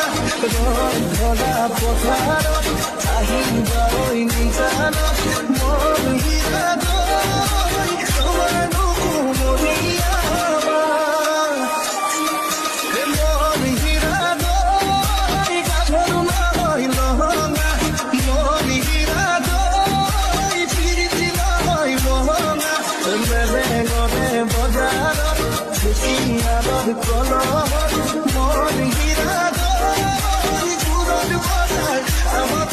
ধৰা পথাৰত আহিবা ঐ নিজানত মন হীৰা দৈ তোমাৰ নুমলীয়া মন হীৰা দৈ গাভৰু নহয় লহঙা মন হীৰা দৈ প্ৰীতি নহয় মহঙা বেলেগতে বজাৰত ঢেকীয়ালত কলহত মন হীৰা দৈ দূৰত বজাৰ আমাৰ